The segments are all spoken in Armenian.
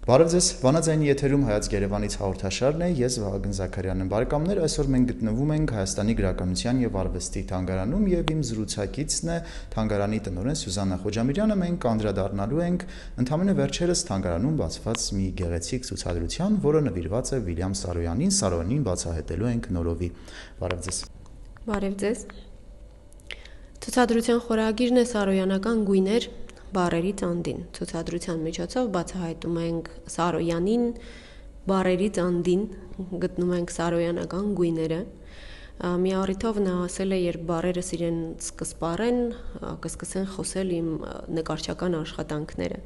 Բարև ձեզ, Վանաձայնի եթերում Հայաց Երևանից հաղորդաշարն է, ես Վահագն Զաքարյանն եմ։ Բարեկամներ, այսօր մենք գտնվում ենք Հայաստանի գրականության եւ արվեստի թանգարանում եւ իմ զրուցակիցն է թանգարանի տնօրեն Սյուզաննա Խոջամիրյանը։ Մենք անդրադառնալու ենք ընդամենը վերջերս թանգարանում բացված մի գեղեցիկ ցուցադրության, որը նվիրված է Վիլյամ Սարոյանին։ Սարոյանին բացահայտելու ենք նորովի։ Բարև ձեզ։ Բարև ձեզ։ Ցուցադրության խորագիրն է Սարոյանական գույներ բառերից անդին։ Ցուցադրության միջոցով բացահայտում ենք Սարոյանին, բառերից անդին գտնում ենք սարոյանական գույները։ Մի առիթով նա ասել է, երբ բառերս իրենց կսպառեն, կսկսեն խոսել իմ նկարչական աշխատանքները։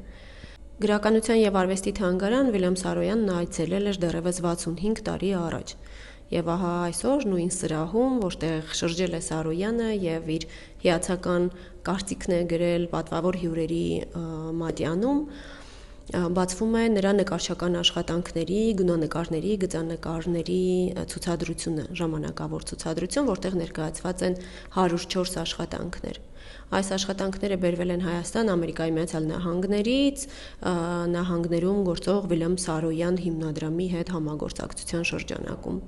Գրականության եւ արվեստի թանգարան Վիլյամ Սարոյանն այցելել էր դեռևս 65 տարի առաջ։ Եվ ահա այսօր նույն սրահում, որտեղ շրջել է Սարոյանը եւ իր հիացական կարծիքն է գրել պատվավոր հյուրերի մատյանում, բացվում է նրա նկարչական աշխատանքների, գունանկարների, գծանկարների ցուցադրությունը, ժամանակավոր ցուցադրություն, որտեղ ներկայացված են 104 աշխատանքներ։ Այս աշխատանքները բերվել են Հայաստան, Ամերիկայի Միացյալ Նահանգներից, նահանգներում գործող Վիլյամ Սարոյան հիմնադրամի հետ համագործակցության շրջանակում։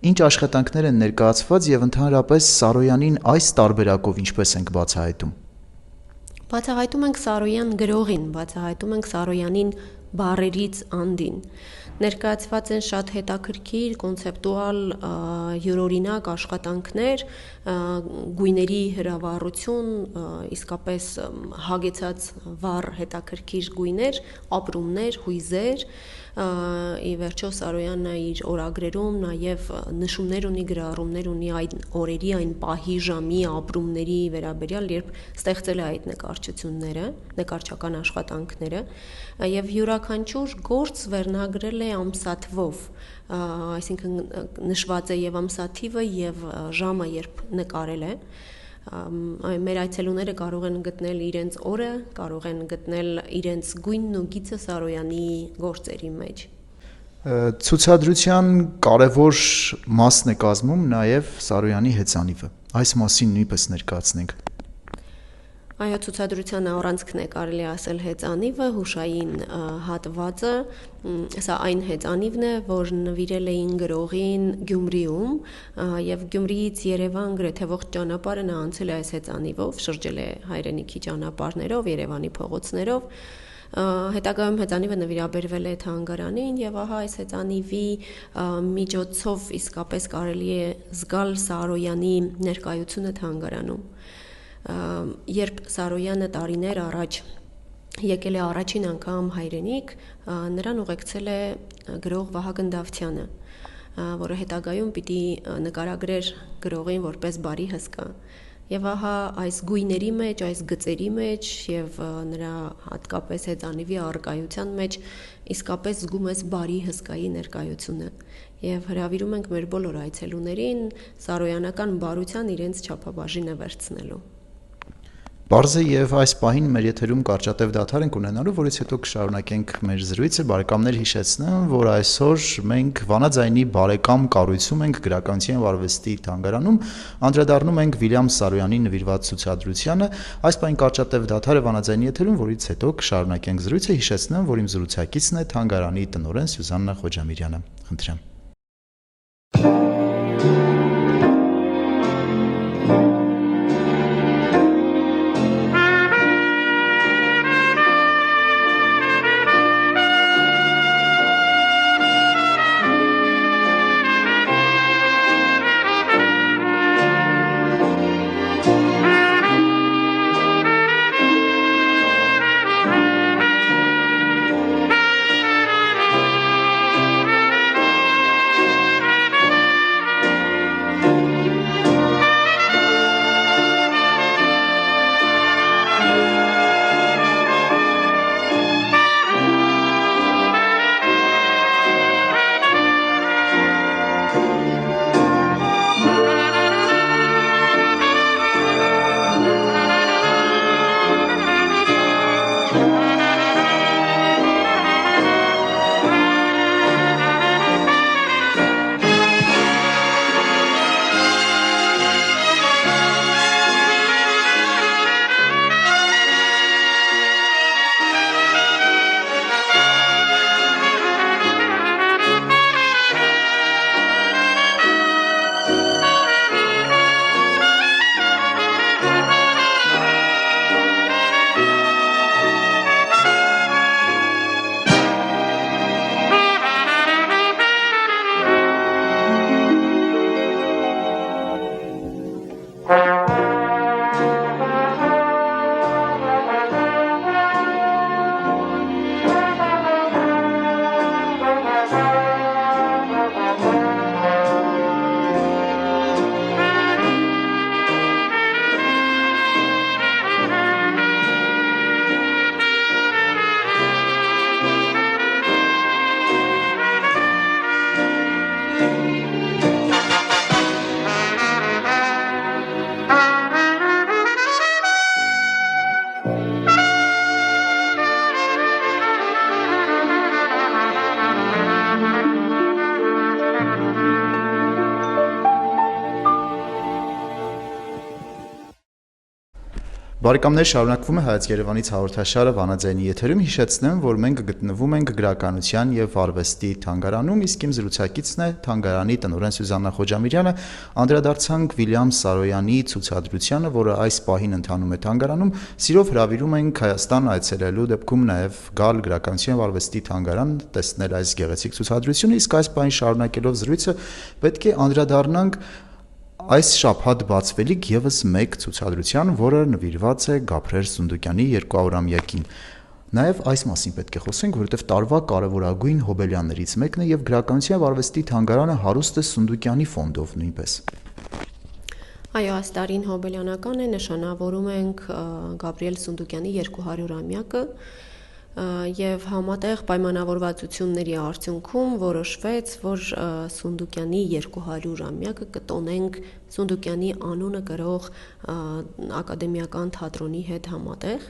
Ինչ աշխատանքներ են ներկայացված եւ ընդհանրապես Սարոյանին այս տարբերակով ինչպես ենք բացահայտում։ Բացահայտում ենք Սարոյան գրողին, բացահայտում ենք Սարոյանին բառերից անդին։ Ներկայացված են շատ հետաքրքիր, կոնցեպտուալ, յուրօրինակ աշխատանքներ, գույների հրավառություն, իսկապես հագեցած վառ հետաքրքիր գույներ, ապրումներ, հույզեր։ Ի վերջո Սարոյանը իր օրագրերում նաև նշումներ ունի, գրառումներ ունի այն օրերի, այն պահի, ժամի, ապրումների վերաբերյալ, երբ ստեղծել է այդ նկարչությունները, նկարչական աշխատանքները, եւ յուրաքանչյուր գործ վերնագրել է ամսաթվով, այսինքն նշված է եւ ամսաթիվը եւ ժամը, երբ նկարել է։ Մեր այցելուները կարող են գտնել իրենց օրը, կարող են գտնել իրենց գույնն ու գիծը Սարոյանի գործերի մեջ։ Ցուցադրության կարևոր մասն է կազմում նաև Սարոյանի հեծանիվը։ Այս մասին նույնպես ներկայացնենք։ Այո, ցուցադրության առանցքն է կարելի ասել հեծանիվը, հուշային հատվածը, սա այն հեծանիվն է, որ նվիրել էին գրողին Գյումրիում, եւ Գյումրիից Երևան գրեթե ողջ ճանապարհը նա անցել է այս հեծանիվով, շրջել է հայրենիքի ճանապարհներով, Երևանի փողոցներով։ Հետագայում հեծանիվը նվիրաբերվել է թանգարանին եւ ահա այս հեծանիվի միջոցով իսկապես կարելի է զգալ Սարոյանի ներկայությունը թանգարանում։ Երբ Սարոյանը տարիներ առաջ եկել է առաջին անգամ հայրենիք, նրան ուղեկցել է գրող Վահագն Դավթյանը, որը հետագայում պիտի նկարագրեր գրողին որպես բարի հսկա։ Եվ ահա այս գույների մեջ, այս գծերի մեջ եւ նրա հատկապես հեծանիվի առկայության մեջ իսկապես զգում ես բարի հսկայի ներկայությունը։ Եվ հրավիրում ենք մեր բոլոր այցելուներին սարոյանական բարության իրենց չափաբաժինը վերցնելու։ Պարզ է եւ այս պահին մեր եթերում կարճատև դադար ենք ունենալու, որից հետո կշարունակենք մեր զրույցը։ Բարեկամներ, հիշեցնեմ, որ այսօր մենք Վանաձայնի բարեկամ կառույցում ենք գրականության եւ արվեստի թանգարանում, անդրադառնում ենք Վիլյամ Սարոյանին նվիրված ցուցադրությանը։ Այս պահին կարճատև դադար է Վանաձայնի եթերում, որից հետո կշարունակենք զրույցը։ Հիշեցնեմ, որ իմ զրուցակիցն է թանգարանի տնօրեն Սյուզաննա Խոջամիրյանը։ Խնդրեմ։ Բարեկամներ, շարունակվում է Հայաց Երևանից հաղորդաշարը Վանաձայնի եթերում։ Հիշեցնեմ, որ մենք գտնվում ենք գրականության եւ արվեստի թանգարանում, իսկ իմ զրուցակիցն է թանգարանի տնօրեն Սյուզաննա Խոջամիրյանը։ Անդրադարձանք Վիլյամ Սարոյանի ցուցադրությանը, որը այս պահին ընթանում է թանգարանում։ Սիրով հրավիրում ենք Հայաստան այցելելու դեպքում նաեւ գալ գրականության եւ արվեստի թանգարան, տեսնել այս գեղեցիկ ցուցադրությունը, իսկ այս պահին շարունակելով զրույցը պետք է անդրադառնանք այս շաբաթ բացվելիք եւս մեկ ցուցադրության, որը նվիրված է Գաբրիել Սունդուկյանի 200-ամյակին։ Նաեւ այս մասին պետք է խոսենք, որովհետեւ տարվա կարևորագույն հոբելյաններից մեկն է եւ գրականության եւ արվեստի թանգարանը հարուստ է Սունդուկյանի ֆոնդով նույնպես։ Այո, այս տարին հոբելյանական է, նշանավորում ենք Գաբրիել Սունդուկյանի 200-ամյակը եւ համատեղ պայմանավորվածությունների արդյունքում որոշվեց, որ Սունդուկյանի 200-ամյակը կտոնենք Սունդուկյանի անունը կրող ակադեմիական թատրոնի հետ համատեղ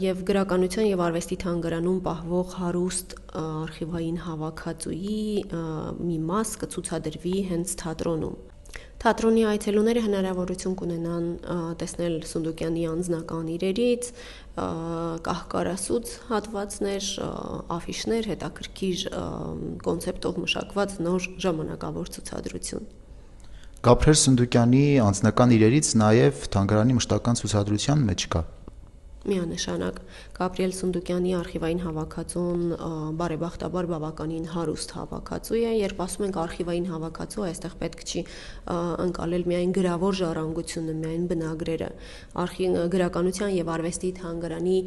եւ գրականության եւ արվեստի թանգարանում պահվող հարուստ արխիվային հավաքածուի մի մաս կցուցադրվի հենց թատրոնում։ Թատրոնի այցելուները հնարավորություն կունենան տեսնել Սունդուկյանի անձնական իրերից, կահկարասուց հատվածներ, աֆիշներ, հետաքրքիր կոնցեպտով մշակված նոր ժամանակավոր ցուցադրություն։ Գաբրիել Սունդուկյանի անձնական իրերից նաև թանգարանի մշտական ցուցադրության մեջ կա։ Միանշանակ Գաբրիել Սունդուկյանի արխիվային հավաքածուն բարեբախտաբար բավականին հարուստ հավաքածու է, երբ ասում ենք արխիվային հավաքածու, այստեղ պետք չի ընկալել միայն գրավոր ժառանգությունը, միայն բնագրերը։ Գրականության եւ արվեստի թանգարանի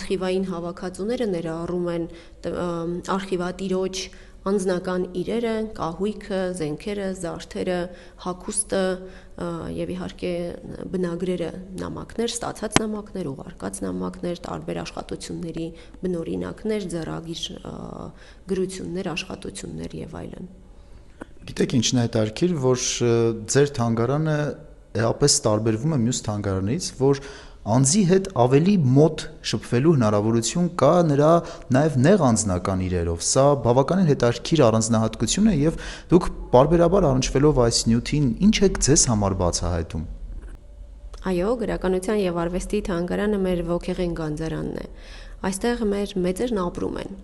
արխիվային հավաքածուները ներառում են արխիվատիրոջ անձնական իրերը, կահույքը, զենքերը, զարդերը, հագուստը եւ իհարկե բնագրերը, նամակներ, ստացած նամակներ, ուղարկած նամակներ, տարբեր աշխատությունների բնօրինակներ, ձեռագիր գրություններ, աշխատություններ եւ այլն։ Գիտեք ինչն է հետաքրքիր, որ ձեր թանգարանը էապես տարբերվում է մյուս թանգարաններից, որ անձի հետ ավելի մոտ շփվելու հնարավորություն կա նրա նաև նեղ անձնական իրերով։ Սա բավականին հետաքրքիր առանձնահատկություն է եւ դուք բարբերաբար առնչվելով այս նյութին ինչ եք ձեզ համար բացահայտում։ Այո, գրականության եւ արվեստի թանգարանը մեր ոգեղեն գանձարանն է։ Այստեղ մեր մեծերն ապրում են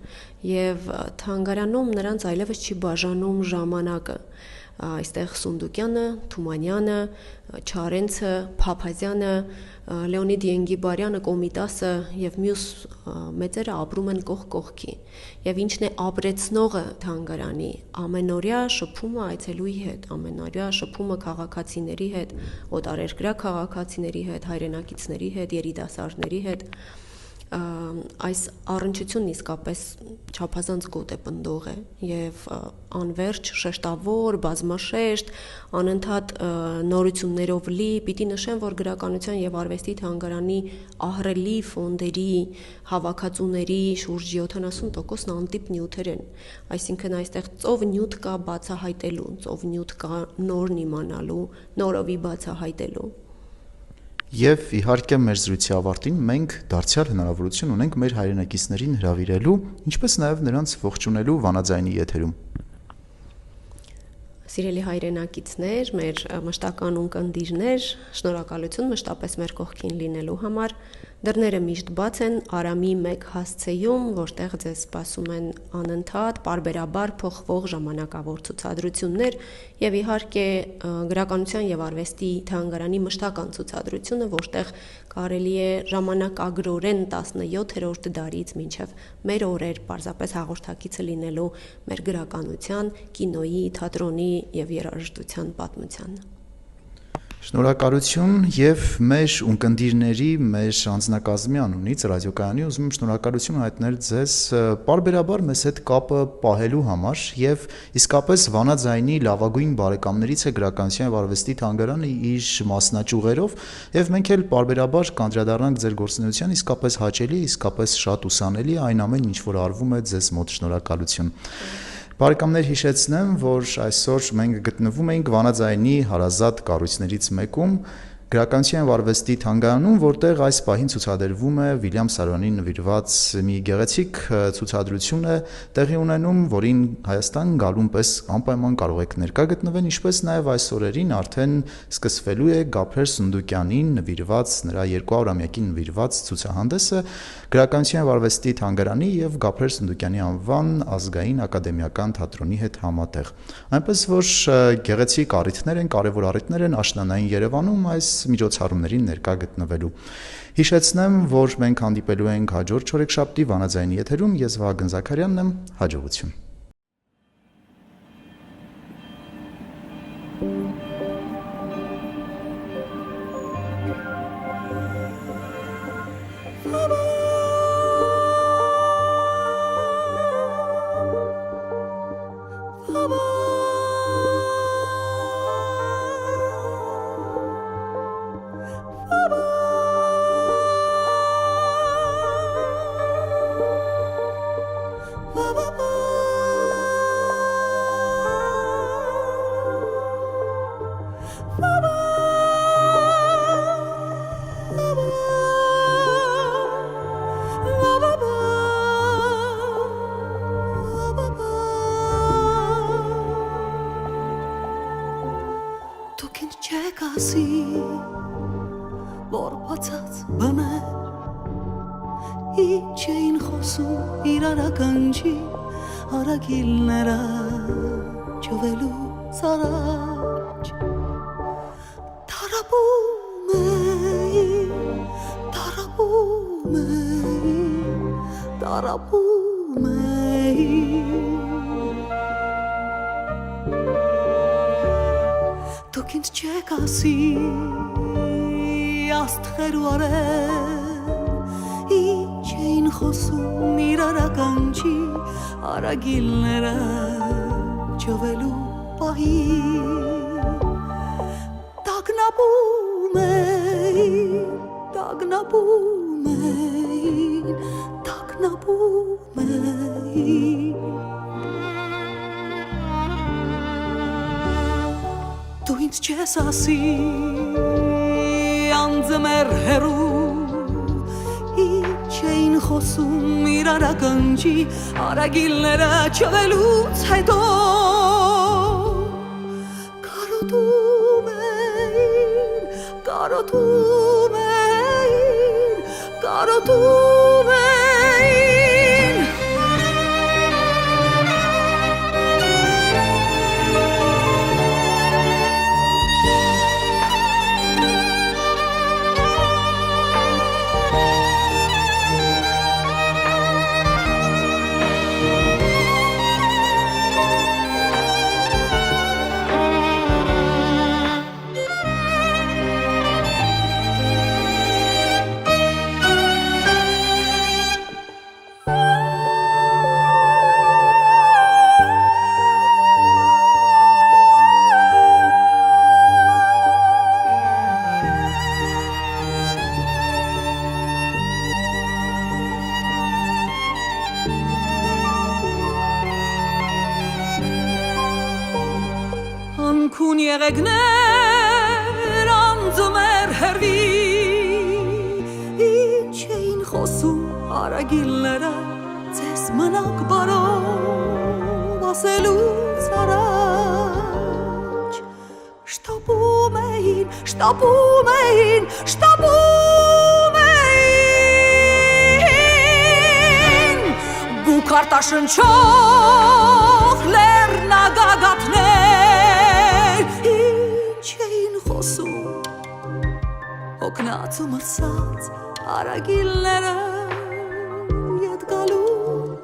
եւ թանգարանում նրանց այլևս չի բաժանում ժամանակը։ Այստեղ Սունդուկյանը, Թումանյանը, Չարենցը, Փափազյանը, Լեոնիդ Ենգիբարյանը, Կոմիտասը եւ մյուս մեծերը ապրում են կողք կողքի։ Եվ ինչն է ապրեցնողը թանգարանի ամենօրյա շփումը այցելուի հետ, ամենօրյա շփումը քաղաքացիների հետ, օտարերկրյա քաղաքացիների հետ, հայրենակիցների հետ, երիտասարդների հետ։ Այս առնչությունն իսկապես չափազանց գոտեպնդող է եւ անverջ շեշտավոր, բազմաշերտ, անընդհատ նորություններով լի։ Պիտի նշեմ, որ գրականության եւ արվեստի թանգարանի ահռելի ֆոնդերի, հավաքածուների շուրջ 70%-ն անտիպ նյութեր են։ Այսինքն այստեղ ծով նյութ կա բացահայտելու, ծով նյութ կա նորն իմանալու, նորովի բացահայտելու։ Եվ իհարկե մեր զրույցի ավարտին մենք դարձյալ հնարավորություն ունենք մեր հայրենակիցներին հրավիրելու, ինչպես նաև նրանց ողջունելու Վանաձայնի եթերում։ Սիրելի հայրենակիցներ, մեր մշտական ունկնդիրներ, շնորհակալություն մշտապես մեր կողքին լինելու համար։ Դռները միշտ բաց են Արամի 1 հասցեում, որտեղ ձեզ սպասում են անընդհատ պարբերաբար փոխվող ժամանակավոր ցուցադրություններ եւ իհարկե գրականության եւ արվեստի թանգարանի մշտական ցուցադրությունը, որտեղ կարելի է ժամանակագրորեն 17-րդ դարից մինչև մեր օրեր պարզապես հաղորդակիցը լինելու մեր գրականության, կինոյի, թատրոնի եւ երաժշտության պատմությանը։ Շնորհակալություն եւ մեր ունկնդիրների, մեր անձնակազմի անունից ռադիոկայանի ուզում եմ շնորհակալություն հայտնել ձեզ պարբերաբար մեզ հետ կապը պահելու համար եւ իսկապես Վանաձայնի լավագույն բարեկամներից է գրականության եւ արվեստի թանգարանը իր մասնաճյուղերով եւ մենք էլ պարբերաբար կանդրադառնանք ձեր գործունեության իսկապես հաճելի, իսկապես շատ ուսանելի այն ամեն ինչ որ արվում է ձեզ մոտ շնորհակալություն։ Բարեկամներ հիշեցնեմ, որ այսօր մենք գտնվում ենք Վանաձայնի հարազատ կառույցներից մեկում, Գրականության եւ արվեստի թանգարանում, որտեղ այս պահին ցուցադրվում է Վիլյամ Սարոյանին նվիրված մի գեղեցիկ ցուցադրություն է տեղի ունենում, որին Հայաստան գալուն պես անպայման կարող եք ներկա գտնվել, ինչպես նաեւ այս օրերին արդեն սկսվելու է Գաբրիել Սունդուկյանին նվիրված նրա 200-ամյակին նվիրված ցուցահանդեսը Գրականության եւ արվեստի թանգարանի եւ Գաբրիել Սունդուկյանի անվան ազգային ակադեմիական թատրոնի հետ համատեղ։ Այնպես որ գեղեցիկ առիթներ են, կարևոր առիթներ են աշնանային Երևանում այս միջոցառումներին ներկա գտնվելու։ Հիշեցնեմ, որ մենք հանդիպելու ենք հաջորդ չորեքշաբթի վանաձայնի եթերում, ես Վահագն Զաքարյանն եմ, հաջողություն։ Որ բացած բներ Ինչ էին խոսում իրար ականջի Արագիլները Չվելուց առաջ Տարապում էին Տարապում էին Տարապում էին Դուք ինձ չեք ասի Աստղեր ու արև Ինչ էին խոսում իրար ականջի Արագիլները Չվելու պահի Տագնապում էին Տագնապում էին Տագնապում էին Դու ինձ չես ասի Անձը մեր հերու Ինչ էին խոսում իրար ականջի Արագիլները չվելուց հետո Կարոտում էին Կարոտում էին Կարոտում էին Քուն եղեգներ անձում էր հերվի Ինչ էին խոսում արագիլները Ձեզ մնակ բարով ասելուց առաջ Շտապում էին, շտապում էին, շտապում էին Բուք արտաշնչող լեռնագագաթներ Օգնած ու մրսած արագիլները Ետ գալու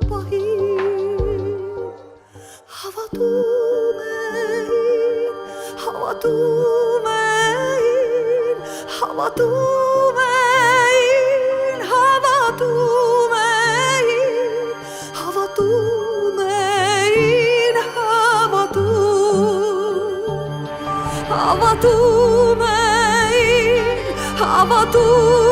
պահին Հավատում էին, հավատում էին Հավատում էին, հավատում էին Հավատում էին, հավատում Հավատում էին Հավատում